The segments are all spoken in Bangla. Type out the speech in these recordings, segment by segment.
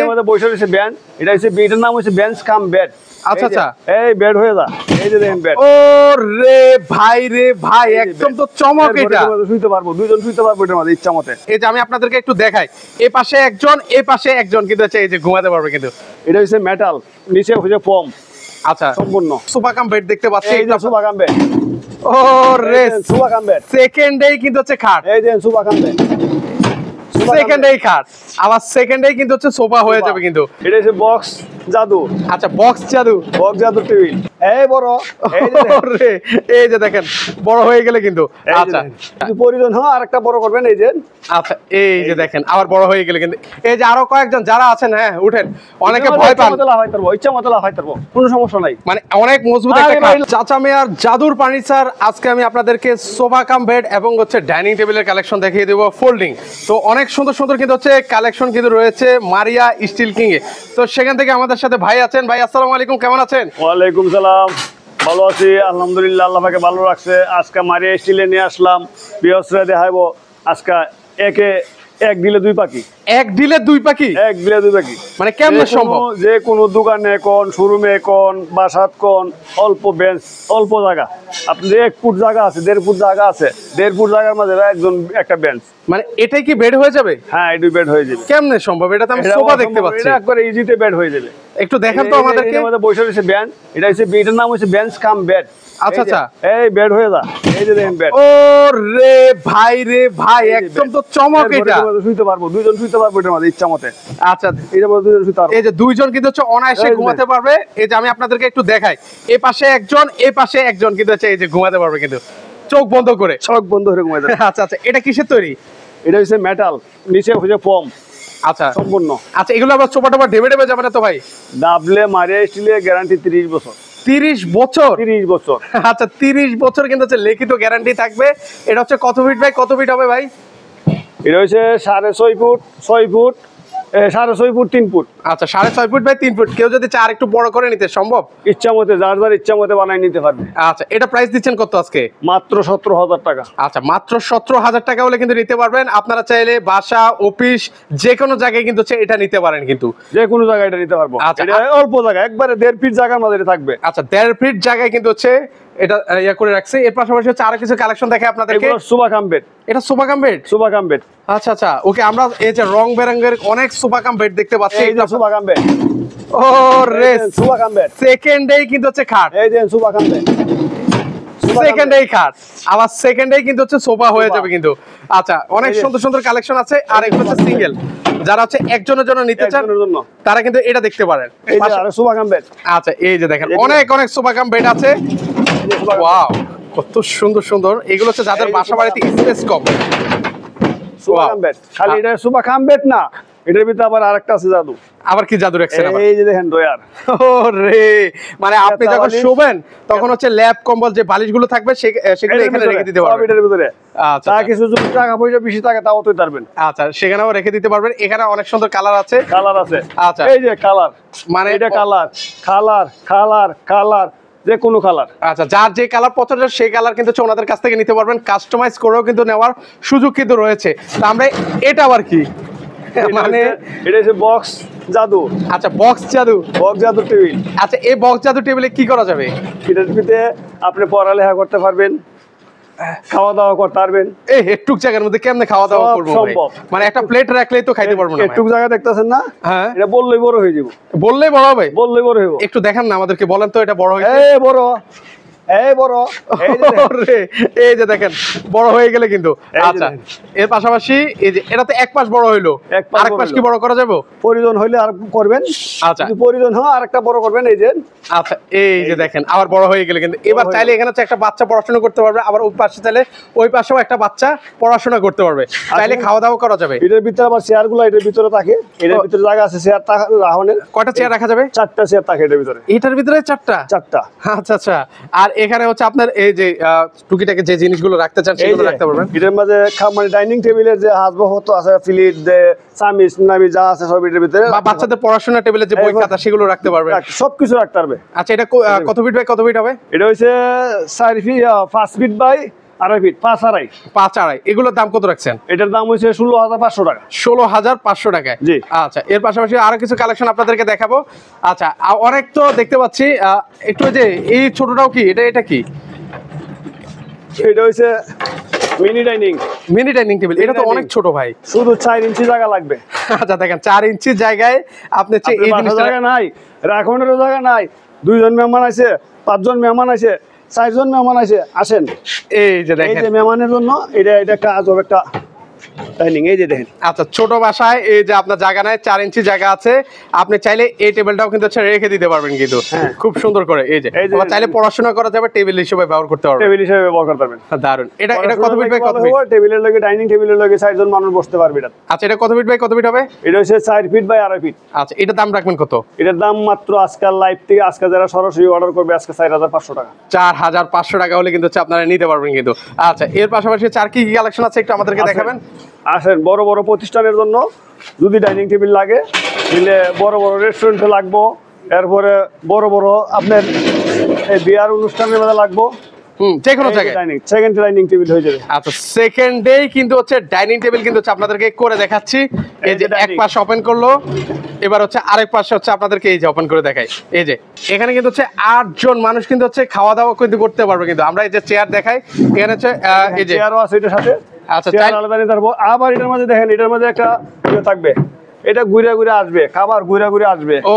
এটার মধ্যে বসে রয়েছে ব্যান্ড, এটা হচ্ছে এটার নাম হচ্ছে বেঞ্চ কাম বেড। আচ্ছা আচ্ছা, এই বেড হয়ে যা, এই যে দেখেন বেড। ও রে ভাই রে ভাই, একদম তো চমক। এটা শুইতে পারবো, দুইজন শুইতে পারবো এটার মধ্যে ইচ্ছা মতে। এই যে আমি আপনাদেরকে একটু দেখাই, এই পাশে একজন এই পাশে একজন কিন্তু হচ্ছে এই যে ঘুমাতে পারবে কিন্তু। এটা হচ্ছে মেটাল, নিচে হচ্ছে ফোম। আচ্ছা, সম্পূর্ণ সোফা কাম বেড দেখতে পাচ্ছি। এই যে সোফা কাম বেড। ও রে, সোফা কাম বেড সেকেন্ডেই কিন্তু হচ্ছে খাট, এই যে সোফা কাম বেড, সেকেন্ডেই খাট, আবার সেকেন্ডেই কিন্তু হচ্ছে সোফা হয়ে যাবে কিন্তু। এটা হচ্ছে বক্স জাদু। আচ্ছা, বক্স জাদু, বক্স জাদু টেবিল। এই বড়, এই যে রে, এই যে দেখেন বড় হয়ে গেলে কিন্তু। আচ্ছা, যদি প্রয়োজন হয় আরেকটা বড় করবেন, এই যে। আচ্ছা, এই যে দেখেন আবার বড় হয়ে গেলে কিন্তু। এই যে আরো কয়েকজন যারা আছেন, হ্যাঁ উঠেন, অনেকে ভয় পান, ইচ্ছা মতো লাফাই পারবো, কোনো সমস্যা নাই, মানে অনেক মজবুত একটা খাট। চাচা মিয়ার জাদুর ফার্নিচার। আজকে আমি আপনাদেরকে সোফা কাম বেড এবং হচ্ছে ডাইনিং টেবিলের কালেকশন দেখিয়ে দেবো, ফোল্ডিং। তো অনেক সুন্দর সুন্দর কিন্তু হচ্ছে কালেকশন কিন্তু রয়েছে মারিয়া স্টিল কিং এ। তো সেখান থেকে আমাদের সাথে ভাই আছেন। ভাই আসসালামু আলাইকুম, কেমন আছেন? ওয়ালাইকুম সালাম, ভালো আছি আলহামদুলিল্লাহ, আল্লাহ পাকে ভালো রাখছে। আজকে মারিয়া স্টিলে নিয়ে আসলাম, বিহসরা দেখাইবো। আজকে এক দিলে দুই পাখি, এক ডিলে দুই পাখি, এক দিলে দুই পাখি। মানে কেমন সম্ভব? যে কোনো দোকানে কোন, শোরুমে কোন, বাসাত কোন, অল্প বেঞ্চ, অল্প জায়গা। আপনি 1 ফুট জায়গা আছে, 1.5 ফুট জায়গা আছে, 1.5 ফুট জায়গার মাঝে একজন একটা বেঞ্চ। মানে এটাই কি বেড হয়ে যাবে? হ্যাঁ, এটি বেড হয়ে যাবে। কেমনে সম্ভব? এটা তো আমি সোফা দেখতে পাচ্ছি। এটা একবারে ইজিতে বেড হয়ে যাবে। একটু দেখেন তো আমাদেরকে। এর মধ্যে বসে রয়েছে বেঞ্চ, এটা হচ্ছে এটার নাম হচ্ছে বেঞ্চ কাম বেড। আচ্ছা আচ্ছা, এই বেড হয়ে যা, এই যে দেখেন বেড। ও রে ভাই রে ভাই, একদম তো চমক। এটা শুইতে পারবো, দুইজন শুইতে পারবো এটার মধ্যে ইচ্ছা মতে। আচ্ছা, এটার মধ্যে দুইজন শুইতে পারবো। এই যে দুইজন কিন্তু হচ্ছে অনায়াসে ঘুমাতে পারবে। এই যে আমি আপনাদেরকে একটু দেখাই, এই পাশে একজন এই পাশে একজন কিন্তু হচ্ছে এই যে ঘুমাতে পারবে কিন্তু চোখ বন্ধ করে। চোখ বন্ধ করে ঘুমাতে। আচ্ছা আচ্ছা, এটা কিসের তৈরি? এটা হচ্ছে মেটাল, নিচে হচ্ছে ফোম। আচ্ছা সম্পূর্ণ। আচ্ছা, এগুলো আবার সোফা টোফা ডেবে ডেবে যাবে না তো ভাই? ডাবলে মারিয়া স্টিলে গ্যারান্টি 30 বছর। 30 বছর? 30 বছর। আচ্ছা, 30 বছর কিন্তু হচ্ছে লিখিত গ্যারান্টি থাকবে। এটা হচ্ছে কত ফিট ভাই, কত ফিট হবে ভাই? এটা হচ্ছে 6.5 ফুট, 6 ফুট, 6.5 ফুট 3 ফুট। আচ্ছা, 6.5 ফুট বাই 3 ফুট। কেউ যদি চার একটু বড় করে নিতে সম্ভব? ইচ্ছা মতে, যার যার ইচ্ছা মতে বানাই নিতে পারবে। আচ্ছা, এটা প্রাইস দিচ্ছেন কত আজকে? মাত্র 17,000 টাকা। আচ্ছা, মাত্র 17,000 টাকা হলে কিন্তু নিতে পারবেন। আপনারা চাইলে বাসা, অফিস, যে কোনো জায়গায় কিন্তু হচ্ছে এটা নিতে পারেন কিন্তু। যে কোনো জায়গায় এটা নিতে পারবো। আচ্ছা, এটা অল্প জায়গা, একবারে 1.5 ফিট জায়গার মধ্যে থাকবে। আচ্ছা, 1.5 ফিট জায়গায় কিন্তু হচ্ছে এটা ইয়া করে রাখছে। এর পাশাপাশি হচ্ছে আরো কিছু কালেকশন দেখে আপনাদেরকে। এগুলো সোফা কাম বেড। এটা sofa cum bed? Sofa cum bed. আচ্ছা আচ্ছা, ওকে। আমরা এই যে রং বেরঙের অনেক সোফা কাম বেড দেখতে পাচ্ছি। এই যে সোফা কাম বেড। ও রে, সোফা কাম বেড। সেকেন্ডেই কিন্তু হচ্ছে খাট, এই যে সোফা কাম বেড, সেকেন্ডেই খাট, আবার সেকেন্ডেই কিন্তু হচ্ছে সোফা হয়ে যাবে কিন্তু। আচ্ছা, অনেক সুন্দর সুন্দর কালেকশন আছে। আর এগুলো হচ্ছে সিঙ্গেল, যারা হচ্ছে একজনের জন্য নিতে চান তারা কিন্তু এটা দেখতে পারেন। এই যে আর সোফা কাম বেড। আচ্ছা, এই যে দেখেন অনেক অনেক সোফা কাম বেড আছে। ওয়াও, কত সুন্দর সুন্দর। এগুলো হচ্ছে যাদের বাসা বাড়িতে স্পেস কম। Sofa cum bed. খালি এটা সোফা কাম বেড না, এটার ভিতরে আবার আরেকটা আছে জাদু। আবার কি জাদু রাখছেন? এই যে দেখেন ডয়ার। ও রে, মানে আপনি যখন শোবেন তখন হচ্ছে ল্যাপ কম্বল যে বালিশগুলো থাকবে সেগুলো এখানে রেখে দিতে পারবেন এটার ভিতরে। আচ্ছা, তা কিছু যদি টাকা পয়সা বেশি থাকে তাও তো পারবেন। আচ্ছা, সেখানেও রেখে দিতে পারবেন। এখানে অনেক সুন্দর কালার আছে। কালার আছে। আচ্ছা, এই যে কালার, মানে এটা কালার, কালার, কালার, কালার, যে কোনো কালার। আচ্ছা, যার যে কালার পছন্দ সেই কালার কিন্তু হচ্ছে ওনাদের কাছ থেকে নিতে পারবেন। কাস্টমাইজ করেও কিন্তু নেওয়ার সুযোগ কিন্তু রয়েছে। তা আমরা এটা আবার কি, মানে এটা হচ্ছে বক্স জাদু। আচ্ছা, বক্স জাদু, বক্স জাদু টেবিল। আচ্ছা, এই বক্স জাদু টেবিলে কি করা যাবে? এটার ভিতরে আপনি পড়ালেখা করতে পারবেন, খাওয়া দাওয়া করতে পারবেন। এই একটুক জায়গার মধ্যে কেমনে খাওয়া দাওয়া করবো? মানে একটা প্লেট রাখলেই তো খাইতে পারবো না। একটুক জায়গা দেখতেছেন না? হ্যাঁ, এটা বললেই বড় হয়ে যাবে। বললেই বড় হবে? বললেই বড় হইব। একটু দেখান না আমাদেরকে, বলেন তো এটা বড় হয়েছে? এই বড়, এই বড়, এই যে দেখেন বড় হয়ে গেলে কিন্তু। আচ্ছা, এর পাশাপাশি এই যে এটা তো এক পাশ বড় হইলো, আরেক পাশ কি বড় করা যাবে? প্রয়োজন হইলে আর করবেন। আচ্ছা, যদি প্রয়োজন হয় আরেকটা বড় করবেন। এই যে আচ্ছা, এই যে দেখেন আবার বড় হয়ে গেলে কিন্তু। এবার চাইলে এখানে হচ্ছে একটা বাচ্চা পড়াশোনা করতে পারবে, আবার ওই পাশে চাইলে ওই পাশেও একটা বাচ্চা পড়াশোনা করতে পারবে। চাইলে খাওয়া দাওয়া করা যাবে। এটার ভিতরে আবার চেয়ার গুলো এটার ভিতরে থাকে। এটার ভিতরে জায়গা আছে চেয়ার রাখনের। কয়টা চেয়ার রাখা যাবে? 4টা চেয়ার থাকে এটার ভিতরে। এটার ভিতরে 4টা? 4টা। আচ্ছা আচ্ছা। আর এখানে হচ্ছে আপনার এই যে টুকিটাকে যে জিনিসগুলো রাখতে চান সেগুলো রাখতে পারবেন। এটার মাঝে মানে ডাইনিং টেবিলের যে আসবাবপত্র আছে, প্লেট, যে চামিচ নামি যা আছে সব এটার ভিতরে। বা বাচ্চাদের পড়াশোনা টেবিলের যে বই খাতা সেগুলো রাখতে পারবেন। সবকিছু রাখতে পারবে। আচ্ছা, এটা কত ফিট বাই কত ফিট হবে? এটা হচ্ছে 4 ফিট 5 ফিট বাই 2.5 ফিট 5.5 5.5 এগুলোর দাম কত রাখছেন? এটার দাম হচ্ছে 16,500 টাকা। 16,500 টাকায়। জি। আচ্ছা, এর পাশাপাশি আরো কিছু কালেকশন আপনাদেরকে দেখাবো। আচ্ছা, অনেক তো দেখতে পাচ্ছি একটু যে এই ছোটটাও কি এটা কি? এটা হচ্ছে মিনি ডাইনিং টেবিল। এটা তো অনেক ছোট ভাই। শুধু 4 ইঞ্চি জায়গা লাগবে। আচ্ছা দেখেন 4 ইঞ্চি জায়গায় আপনি হচ্ছে এই জিনিসটা জায়গা নাই, রাখনেরও জায়গা নাই, 2 জন মেহমান আছে, 5 জন মেহমান আছে, 4 জন মেহমান আছে, আসেন। এই যে এই দেখেন। যে মেহমানের জন্য এটা একটা আজব একটা ডাইনিং, এই যে দেখেন। আচ্ছা, ছোট বাসায় এই যে আপনার জায়গা নাই, 4 ইঞ্চি জায়গা আছে, আপনি চাইলে এই টেবিলটাও কিন্তু হচ্ছে রেখে দিতে পারবেন কিন্তু খুব সুন্দর করে। এই যে আবার চাইলে পড়াশোনা করা যাবে, টেবিল হিসেবে ব্যবহার করতে পারবেন, টেবিল হিসেবে ব্যবহার করতে পারবেন। দারুন। এটা কত ফিট বাই কত ফিট? টেবিলের লগে ডাইনিং টেবিলের লগে 4 জন মানুষ বসতে পারবে এটা। আচ্ছা, এটা কত ফিট বাই কত ফিট হবে? এটা হচ্ছে 4 ফিট বাই 2.5 ফিট। আচ্ছা, এটা দাম রাখবেন কত? এটার দাম মাত্র আজকাল লাইভ থেকে, আজকে যারা সরাসরি অর্ডার করবে, আজকে 4,500 টাকা। 4,500 টাকা হলে কিন্তু হচ্ছে আপনারা নিতে পারবেন কিন্তু। আচ্ছা, এর পাশাপাশি চার কি কি কালেকশন আছে একটু আমাদেরকে দেখাবেন? আসেন, বড় বড় প্রতিষ্ঠানের জন্য যদি ডাইনিং টেবিল লাগে, দিলে বড় বড় রেস্টুরেন্টে লাগবো, এরপরে বড় বড় আপনার এই বিয়ার অনুষ্ঠানের মধ্যে লাগবো, যে কোনো জায়গায় সেকেন্ড ডাইনিং টেবিল হয়ে যাবে। আচ্ছা, সেকেন্ডেই কিন্তু হচ্ছে ডাইনিং টেবিল কিন্তু হচ্ছে আপনাদেরকে করে দেখাচ্ছি। এই যে এক পাশ ওপেন করলো, এবার হচ্ছে আরেক পাশে হচ্ছে আপনাদেরকে এই যে ওপেন করে দেখাই। এই যে এখানে কিন্তু হচ্ছে 8 জন মানুষ কিন্তু হচ্ছে খাওয়া দাওয়া কিন্তু করতে পারবে কিন্তু। আমরা এই যে চেয়ার দেখাই, এখানে হচ্ছে এই যে চেয়ারও আছে এটার সাথে। আচ্ছা, চেয়ার আলাদা নিতে পারবো। আবার এটার মধ্যে দেখেন, এটার মধ্যে একটা ইয়ে থাকবে, এটা ঘুরে ঘুরে আসবে, খাবার ঘুরে ঘুরে আসবে। ও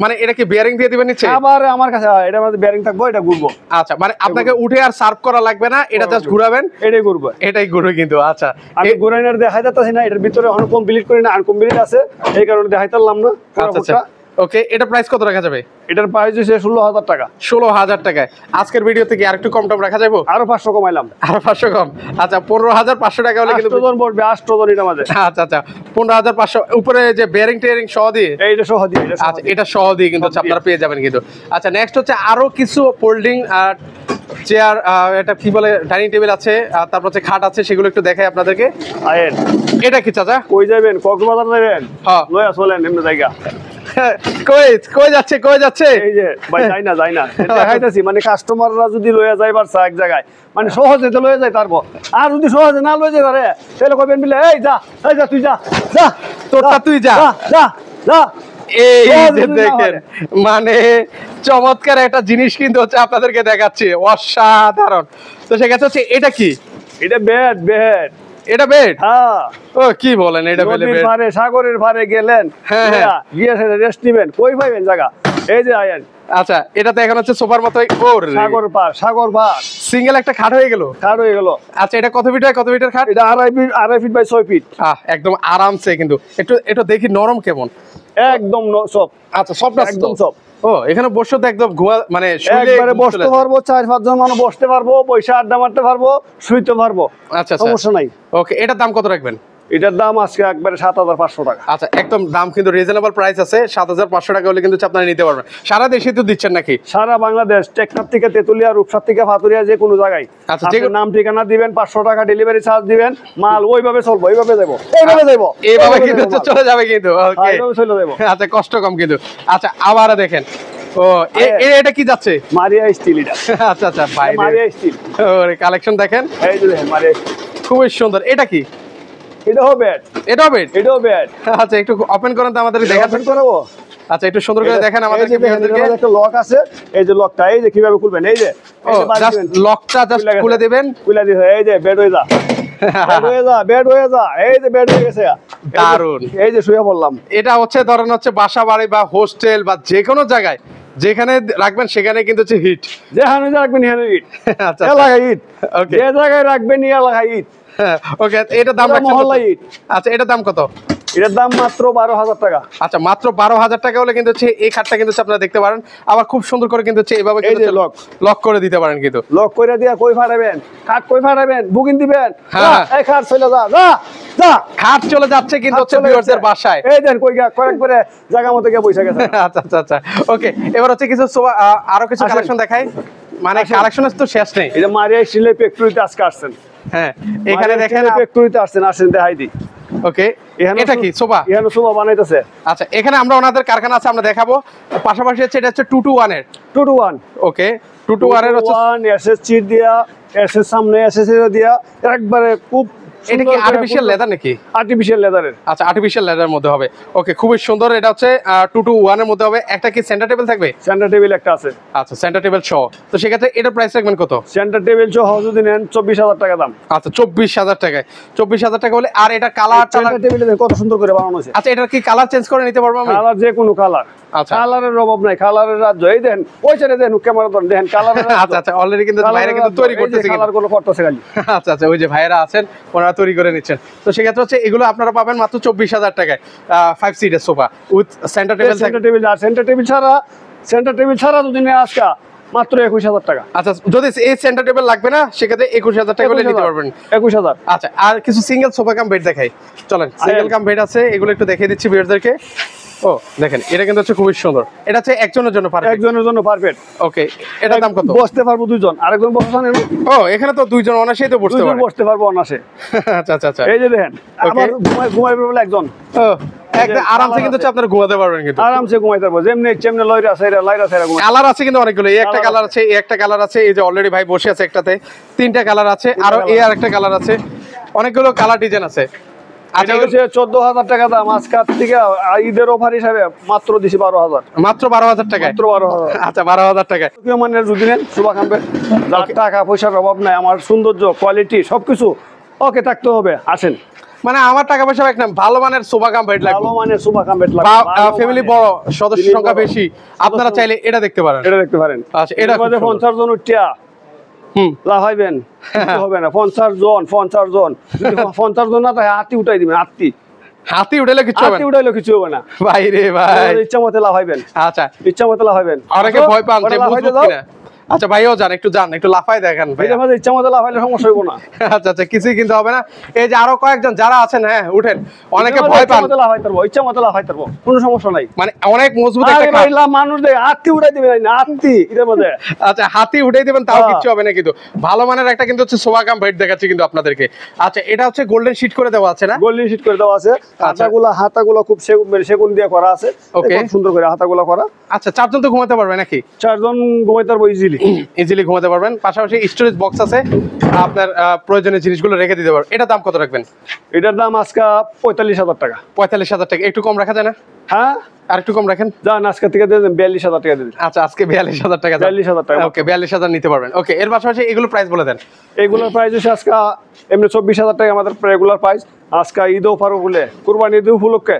মানে এটা কি বেয়ারিং দিয়ে দিবেন নিচে? আবার আমার কাছে এটার মধ্যে বেয়ারিং থাকবে, এটা ঘুরবো। আচ্ছা, মানে আপনাকে উঠে আর সার্ভ করা লাগবে না, এটা জাস্ট ঘুরাবেন, এটাই ঘুরবো, এটাই ঘুরবে কিন্তু। আচ্ছা, আমি ঘুরাইনার দেখাই যাচ্ছি না, এটার ভিতরে অনেক কমপ্লিট করি না, আনকমপ্লিট আছে, এই কারণে দেখাই পারলাম না। আচ্ছা, ওকে, এটা প্রাইস কত রাখা যাবে? এটার প্রাইস হচ্ছে 16,000 টাকা। 16,000 টাকায়। আজকের ভিডিওতে কি আরেকটু কম টম রাখা যাবে? আরো 500 কমাইলাম। আরো 500 কম? আচ্ছা, 15,500 টাকা হলে কিন্তু 8 জন পড়বে, 8 জন এটা মাঝে। আচ্ছা, 15,500 উপরে যে বেয়ারিং টেয়ারিং সহ দিয়ে। এইটা সহ দিয়ে, আচ্ছা, এটা সহ দিয়ে কিন্তু আপনারা পেয়ে যাবেন কিন্তু। আচ্ছা, নেক্সট হচ্ছে আরো কিছু ফোল্ডিং চেয়ার, এটা কি বলে, ডাইনিং টেবিল আছে, তারপর হচ্ছে খাট আছে, সেগুলো একটু দেখাই আপনাদেরকে। আয়েন, এটা কি চাচা? কই যাবেন? কক্সবাজার যাবেন? হ্যাঁ, লয়া চলেন এমনি জায়গা। কই যাচ্ছে? এই যে ভাই, যাই না দেখাইতেছি, মানে কাস্টমাররা যদি লয়া যাইবার চায় এক জায়গায়, মানে সহজে তো লয়ে যায় তারপর। আর যদি সহজে না লয়ে যায় তারে, তাহলে কইবেন বিলে, এই যা তুই যা তোরটা তুই যা। যা। এই যে দেখেন, মানে চমৎকার একটা জিনিস কিন্তু হচ্ছে আপনাদেরকে দেখাচ্ছি, অসাধারণ। তো সেক্ষেত্রে হচ্ছে এটা কি? এটা বেড। এটা বেড? হ্যাঁ। ও কি বলেন, এটা বেড? পারে সাগরের পারে গেলেন, হ্যাঁ, গিয়ে রেস্ট নিবেন, কই পাইবেন জায়গা? এই যে আয়েন। আচ্ছা, এটা তো এখন হচ্ছে সোফার মতোই। সাগর পার সিঙ্গেল একটা খাট হয়ে গেল। আচ্ছা, এটা কত ফিট কত ফিটের খাট? এটা 2.5 ফিট বাই 6 ফিট। একদম আরামসে কিন্তু। একটু দেখি নরম কেমন? একদম সব। আচ্ছা, সব একদম সব। ও, এখানে বসে তো একদম মানে একবারে বসতে পারবো, 4-5 জন মানুষ বসতে পারবো, পয়সা আড্ডা মারতে পারবো, শুইতে পারবো। আচ্ছা, সমস্যা নাই। ওকে, এটার দাম কত রাখবেন? এটার দাম আজকে একবারে 7,500 টাকা। আচ্ছা, একদম দাম কিন্তু রিজনেবল প্রাইস আছে। 7,500 টাকা হলে কিন্তু আপনারা নিতে পারবেন। সারা দেশে তো দিচ্ছেন নাকি? সারা বাংলাদেশ, টেকনাফ থেকে তেতুলিয়া, রূপসা থেকে ফাতুরিয়া, যে কোনো জায়গায়। আচ্ছা, যে নাম ঠিকানা দিবেন, 500 টাকা ডেলিভারি চার্জ দিবেন, মাল ওইভাবে চলবো, এইভাবে এইভাবে কিন্তু চলে যাবে কিন্তু। ওকে, এইভাবে চলে যাবো। আচ্ছা, কষ্ট কম কিন্তু। আচ্ছা, আবার দেখেন, ও এটা কি যাচ্ছে? Maria still. এটা আচ্ছা, ভাই, মারিয়া স্টিল। ওরে কালেকশন দেখেন, এই যে দেখেন, মারিয়া খুবই সুন্দর। এটা কি? এটাও বেড। এটাও বেড। আচ্ছা, একটু ওপেন করেন তো আমাদের দেখাবেন। করাবো। আচ্ছা, একটু সুন্দর করে দেখেন আমাদেরকে। একটা লক আছে, এই যে লকটা, এই যে কিভাবে খুলবেন, এই যে জাস্ট লকটা জাস্ট খুলে দিবেন, এই যে বেড হয়ে যা, বেড হয়ে যা, এই যে বেড হয়ে গেছে। দারুন। এই যে শুয়ে পড়লাম। এটা হচ্ছে ধরেন হচ্ছে বাসা বাড়ি বা হোস্টেল বা যে কোনো জায়গায় যেখানে রাখবেন সেখানে কিন্তু হচ্ছে হিট, যেখানে রাখবেন হিট। আচ্ছা, এলাকায় হিট। ওকে, যে জায়গায় রাখবেন এলাকায় হিট। ওকে, এটা দাম মহল্লা হিট। আচ্ছা, এটা দাম কত? এটার দাম মাত্র 12,000 টাকা। আচ্ছা, মাত্র 12,000 টাকা হলে কিন্তু হচ্ছে এই খাটটা কিন্তু আপনারা দেখতে পারেন। আবার খুব সুন্দর করে কিন্তু হচ্ছে এইভাবে লক করে দিতে পারেন কিন্তু। লক করে দিয়া কই ফাটাবেন, খাট কই ফাটাবেন, বুকিং দিবেন, হ্যাঁ, এই খাট চলে যা। খাট চলে যাচ্ছে কিন্তু হচ্ছে ভিউয়ারদের বাসায়। এই দেন কই গা কয়েক করে জায়গা মতো গিয়ে বসে গেছে। আচ্ছা, ওকে, এবার হচ্ছে কিছু আরো কিছু কালেকশন দেখাই, মানে কালেকশনের তো শেষ নেই। এটা মারিয়া স্টিলের ফ্যাক্টরিতে আজকে আসছেন। হ্যাঁ, এখানে দেখেন ফ্যাক্টরিতে আসেন দেখাই দিই। ওকে, এটা কি সোফা? এখানে সোফা বানাইতেছে। আচ্ছা, এখানে আমরা ওনাদের কারখানা আছে, আমরা দেখাবো। পাশাপাশি হচ্ছে এটা হচ্ছে 2 to 1 এর। 2 to 1। ওকে, 2 to 1 এর হচ্ছে এসএস চিট দিয়া এসের সামনে এসেসরি দিয়া একবারে খুব এটা কি আর্টিফিশিয়াল লেদার নাকি? আর্টিফিশিয়াল লেদারের। আচ্ছা, আর্টিফিশিয়াল লেদারের মধ্যে হবে। ওকে, খুবই সুন্দর। এটা হচ্ছে 2 to 1 এর মধ্যে হবে। একটা কি সেন্টার টেবিল থাকবে? সেন্টার টেবিল একটা আছে। আচ্ছা, সেন্টার টেবিল সহ। তো সেক্ষেত্রে এটার প্রাইস রাখবেন কত? সেন্টার টেবিল সহ যদি নেন 24,000 টাকা দাম। আচ্ছা, 24,000 টাকায়। 24,000 টাকা হলে আর এটা কালার সেন্টার টেবিলে কত সুন্দর করে বানানো আছে। আচ্ছা, এটার কি কালার চেঞ্জ করে নিতে পারবো আমি? কালার যে কোনো কালার। আচ্ছা, কালারের অভাব নাই, কালারের রাজ্য। এই দেখেন ওই ছেড়ে দেন ক্যামেরা ধরেন, দেখেন কালারের আচ্ছা আচ্ছা, অলরেডি কিন্তু ভাইরা কিন্তু তৈরি করতেছে, কালার গুলো করতেছে খালি। আচ্ছা আচ্ছা, ওই যে ভাইরা আছেন ওনারা তৈরি করে নিচ্ছেন। তো সেক্ষেত্রে হচ্ছে এগুলো আপনারা পাবেন মাত্র 24,000 টাকায়। 5 সিটের sofa with centre table. Centre table আর সেন্টার টেবিল ছাড়া যদি নেন আজকে মাত্র 21,000 টাকা। আচ্ছা, যদি এই সেন্টার টেবিল লাগবে না সেক্ষেত্রে 21,000 টাকা হলে নিতে পারবেন। 21,000। আচ্ছা, আর কিছু সিঙ্গেল সোফা কাম বেড দেখাই, চলেন। সিঙ্গেল কাম বেড আছে, এগুলো একটু দেখিয়ে দিচ্ছি ভিউয়ারদেরকে। ও দেখেন, এটা কিন্তু হচ্ছে খুবই সুন্দর। এটা হচ্ছে একজনের জন্য পারফেক্ট। একজনের জন্য পারফেক্ট। ওকে, এটার দাম কত? বসতে পারবো দুইজন, আরেকজন বসতে নেন। ও, এখানে তো দুইজন অনাসেই তো বসতে পারে। বসতে পারবো অনাসে। আচ্ছা আচ্ছা আচ্ছা, এই যে দেখেন আবার ঘুমাইবে বলে একজন। ও, একদম আরামসে কিন্তু হচ্ছে আপনারা ঘুমাতে পারবেন কিন্তু। আরামসে ঘুমাইতে পারবো, যেমনি যেমনি লাইরা ঘুমাই। কালার আছে কিন্তু অনেকগুলো। এই একটা কালার আছে, এই একটা কালার আছে, এই যে অলরেডি ভাই বসে আছে একটাতে। 3টা কালার আছে, আরো এই আর একটা কালার আছে, অনেকগুলো কালার ডিজাইন আছে। আচ্ছা, হচ্ছে 14,000 টাকা দাম। আজকাল থেকে ঈদের অফার হিসাবে মাত্র দিছি 12,000। মাত্র 12,000 টাকায়? মাত্র 12,000। আচ্ছা, 12,000 টাকায়। মানে যদি নেন শুভা কাম্পের, যার টাকা পয়সার অভাব নাই, আমার সৌন্দর্য কোয়ালিটি সবকিছু ওকে থাকতে হবে, আসেন। মানে আমার টাকা পয়সা এক না, ভালো মানের সোফা কাম বেড লাগবে, ভালো মানের সোফা কাম্পেট বা ফ্যামিলি বড়, সদস্য সংখ্যা বেশি, আপনারা চাইলে এটা দেখতে পারেন। এটা দেখতে পারেন। আচ্ছা, এটা এর মধ্যে 50 জন উঠিয়া লাভ হইবেন, কিছু হবে না। 50 জন যদি 50 জন না তাই হাতি উঠাই দিবেন। হাতি উঠাইলে কিছু হবে না? হাতি উঠাইলে কিছু হবে না ভাই রে ভাই, ইচ্ছা মতো লাভ হইবেন। আচ্ছা, ইচ্ছা মতো লাভ হইবেন। অনেকে ভয় পান যে মজবুত কিনা। আচ্ছা ভাইও যান, একটু লাফাই দেখেন ভাই। এটার মধ্যে ইচ্ছা মতো লাভ হইলে সমস্যা হইব না। আচ্ছা আচ্ছা, কিছুই কিন্তু হবে না। এই যে আরো কয়েকজন যারা আছেন, হ্যাঁ উঠেন। অনেকে ভয় পান, ইচ্ছা মতো লাভ হইতে পারবো, কোনো সমস্যা নাই। মানে অনেক মজবুত একটা আরে ভাই, মানুষ দেয় হাতি উঠাই দিবে না, হাতি এটার মধ্যে। আচ্ছা, হাতি উঠাই দিবেন তাও কিচ্ছু হবে না কিন্তু। ভালো মানের একটা কিন্তু হচ্ছে সোফা কাম বেড দেখাচ্ছি কিন্তু আপনাদেরকে। আচ্ছা, এটা হচ্ছে গোল্ডেন শীট করে দেওয়া আছে না? গোল্ডেন শীট করে দেওয়া আছে। হাতাগুলো খুব সেগুন দিয়ে করা আছে। ওকে, খুব সুন্দর করে হাতাগুলো করা। আচ্ছা, 4 জন তো ঘুমাতে পারবে নাকি? 4 জন ঘুমাইতে পারবো ইজিলি ঘুমাতে পারবেন। পাশাপাশি স্টোরেজ বক্স আছে, আপনার প্রয়োজনীয় জিনিসগুলো রেখে দিতে পারবেন। এটার দাম কত রাখবেন? এটার দাম আজকে 45,000 টাকা। 45,000 টাকা। একটু কম রাখা যায় না? হ্যাঁ, আর একটু কম রাখেন। যান আজকে থেকে দিয়ে দেন 42,000 টাকা দিন। আচ্ছা, আজকে 42,000 টাকা। 42,000 টাকা। ওকে, 42,000 নিতে পারবেন। ওকে, এর পাশাপাশি এগুলো প্রাইস বলে দেন। এগুলোর প্রাইস হচ্ছে আজকে এমনি 24,000 টাকা আমাদের রেগুলার প্রাইস। আজকে ঈদ অফার বলে কুরবানি ঈদ উপলক্ষে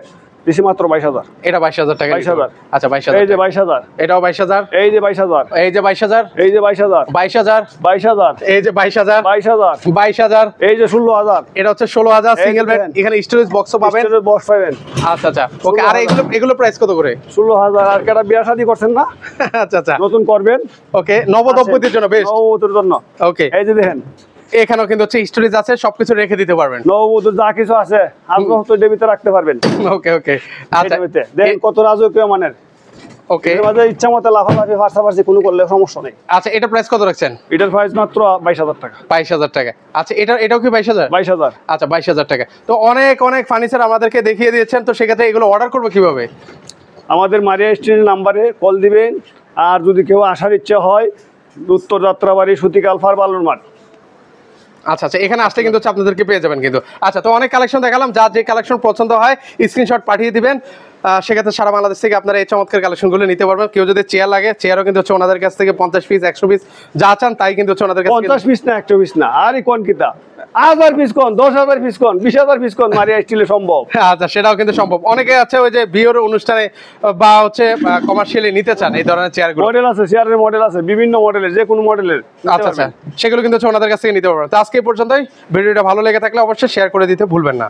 দিছি মাত্র 22,000। এটা 22,000 টাকা। 22,000। আচ্ছা, 22,000। এই যে 22,000। এটাও 22,000। এই যে 22,000। এই যে 22,000। এই যে 22,000। 22,000। 22,000। এই যে 22,000। 22,000। 22,000। এই যে 16,000। এটা হচ্ছে 16,000 সিঙ্গেল বেড। এখানে স্টোরেজ বক্সও পাবেন, বক্স পাবেন। আচ্ছা আচ্ছা, ওকে। আর এগুলো প্রাইস কত করে? 16,000। আর কেটা বিয়া শাদী করছেন না? আচ্ছা আচ্ছা, নতুন করবেন। ওকে, নবদম্পতির জন্য বেস্ট। নববধূর জন্য। ওকে, এই যে দেখেন এখানেও কিন্তু হচ্ছে স্টোরেজ আছে, সবকিছু রেখে দিতে পারবেন। নববধূর যা কিছু আছে আগ্রহ তো ডেবিতে রাখতে পারবেন। ওকে ওকে, আচ্ছা দেখেন কত রাজকীয় মানের। ওকে, এর মধ্যে ইচ্ছা মতো লাফালাফি ফার্সাফার্সি কোনো করলে সমস্যা নেই। আচ্ছা, এটা প্রাইস কত রাখছেন? এটার প্রাইস মাত্র 22,000 টাকা। 22,000 টাকা। আচ্ছা, এটাও কি 22,000? 22,000। আচ্ছা, 22,000 টাকা। তো অনেক ফার্নিচার আমাদেরকে দেখিয়ে দিয়েছেন। তো সেক্ষেত্রে এগুলো অর্ডার করবো কিভাবে? আমাদের মারিয়া স্ট্রিট নাম্বারে কল দিবেন। আর যদি কেউ আসার ইচ্ছা হয়, উত্তর যাত্রাবাড়ি সুতিকাল ফার বালুর মাঠ। আচ্ছা আচ্ছা, এখানে আসলে কিন্তু হচ্ছে আপনাদেরকে পেয়ে যাবেন কিন্তু। আচ্ছা, তো অনেক কালেকশন দেখালাম, যা যে কালেকশন পছন্দ হয় স্ক্রিনশট পাঠিয়ে দিবেন। সেক্ষেত্রে সারা বাংলাদেশ থেকে আপনারা এই চমৎকার কালেকশনগুলো নিতে পারবেন। কেউ যদি চেয়ার লাগে, চেয়ারও কিন্তু হচ্ছে ওনাদের কাছ থেকে 50 পিস 100 পিস যা চান তাই কিন্তু হচ্ছে ওনাদের কাছে। 50 পিস না 100 পিস না, আরে কোন কিতা 1000 পিস কোন, 10,000 পিস কোন, 20,000 পিস কোন, মারিয়া স্টিলে সম্ভব। আচ্ছা, সেটাও কিন্তু সম্ভব। অনেকে আছে ওই যে বিয়ের অনুষ্ঠানে বা হচ্ছে কমার্শিয়ালি নিতে চান এই ধরনের চেয়ারগুলো। মডেল আছে, চেয়ারের মডেল আছে, বিভিন্ন মডেলের, যে কোনো মডেলের। আচ্ছা আচ্ছা, সেগুলো কিন্তু হচ্ছে ওনাদের কাছ থেকে নিতে পারবেন। তো আজকে এই পর্যন্তই। ভিডিওটা ভালো লেগে থাকলে অবশ্যই শেয়ার করে দিতে ভুলবেন না।